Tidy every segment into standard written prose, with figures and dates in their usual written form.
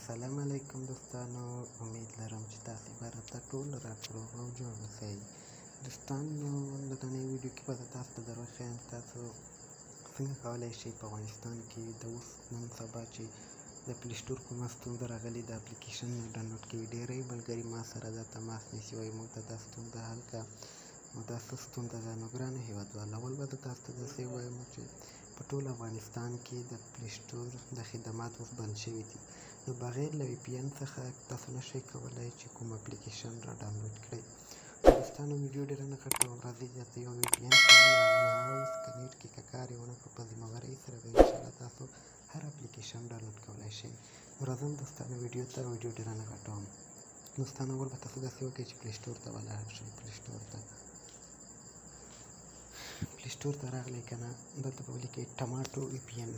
السلام علیکم دوستانو، امید لرم چې تاسو به راته ټول روغ او جوړ اوسئ. دوستانو، د نننۍ ویډیو کې به زه تاسو ته در وښیم تاسو څنګه کولی شئ په افغانستان کې د اوس نن سبا چې د پلی سټور کومه ستونزه راغلې د اپلیکیشن نه ډاونلوډ کوي. ډېری ملګري ما سره دا تماس نیسي، وایي موږ ته دا ستونزه حل کړه. نو دا څه ستونزه ده؟ نو ګرانو هېوادوالو، اول به زه تاسو ته داسې ووایم چې په ټول افغانستان کې د پلی سټور د خدمات اوس بند شوي دي. نو بغیر له وی پی این څخه تاسو نشئ کولی چې کوم اپلیکیشن را ډاونلوډ کړئ. دوستانو، ویډیو ډېره نه کټوم، راځئ چې یو وی پی این هاوس کنیکټ کې که کار یې ونه کړو، په ذمهوارۍ سره به انشاءالله تاسو هر اپلیکیشن ډاونلوډ کولی شئ. نو راځم دوستانو ویډیو ته، ویډیو ډېره نه کټوم. دوستانو، اول به تاسو داسې وکړئ چې پلی سټور ته ولاړ شئ. پلی سټور ته راغلی که نه، دلته به ولیکئ ټماټو وی پی این.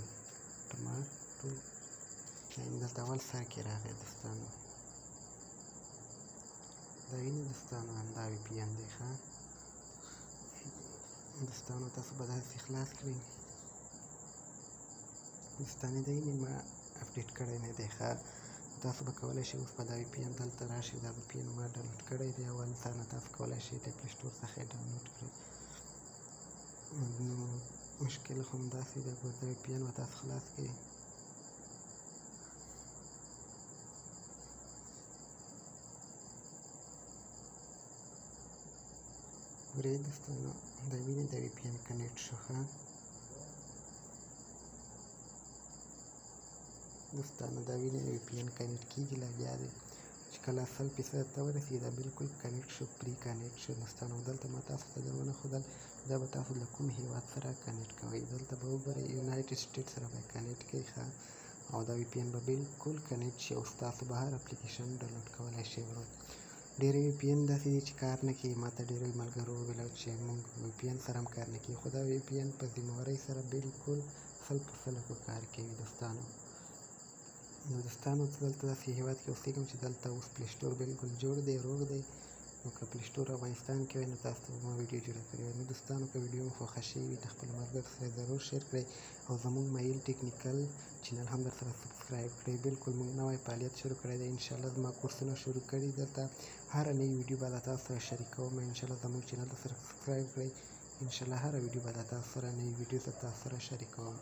ټماټو دلته اول سر کې راغی دوستانو، دا وینئ دوستانو، همدا وی پی این دی. ښه دوستانو، تاسو به داسې خلاص کړئ. دوستانو، دا وینئ ما اپډیټ کړی نه دی. ښه تاسو به کولی شئ اوس په دا وی پی این دلته راشئ. دا وی پی این ما ډاونلوډ کړی دی، اول ځانه تاسو کولی شئ د پلی سټور څخه یې ډاونلوډ کړئ. نو مشکل خو همداسې ده، دا وی پی این به تاسو خلاص کړئ. ګورئ دوستانو، دا وینئ دا وی پی این کنیکټ شو. ښه دوستانو، دا وینئ وی پی این کنیکټ کېږي، لا بیا دی چې کله 100% ته ورسېږي دا بالکل کنیکټ شو، پرې کنیکټ شو. دوستانو، دلته ما تاسو ته در ونه ښودل دا به تاسو له کوم هېواد سره کنیکټ کوئ. دلته به وګورئ یونایټډ سټیټ سره به کنیکټ کړئ. ښه او دا وی پی این به بالکل کنیکټ شي او تاسو به هر اپلیکیشن ډاونلوډ کولی شئ. ډېری وی پی این داسې دي چې کار نه کوي. ما ته ډېرو ملګرو وویل چې موږ وی پی این سره هم کار نه کوي، خو دا وی پی این په ذمهوارۍ سره بالکل 100% کار کوي. دوستانو، نو دوستانو، دلته داسې هېواد کې اوسېږم چې دلته اوس پلی سټور بالکل جوړ دی، روغ دی. نو که پلی سټور افغانستان کې وای نو تاسو ته به ما ویډیو جوړه کړې وای. نو دوستانو، که ویډیو مو خوښه شوې وي د خپلو ملګرو سره ضرور شیر کړئ او زموږ مایل ټیکنیکل چینل هم درسره سبسکرایب کړئ. بالکل موږ نوی فعالیت شروع کړی دی. انشاءالله زما کورسونه شروع کړي، دلته هره نوې ویډیو به له تاسو سره شریکوم. انشاءالله زموږ چینل ته سبسکرایب کړئ. انشاءالله هره ویډیو به له تاسو سره نوې ویډیو زه تاسو سره شریکوم.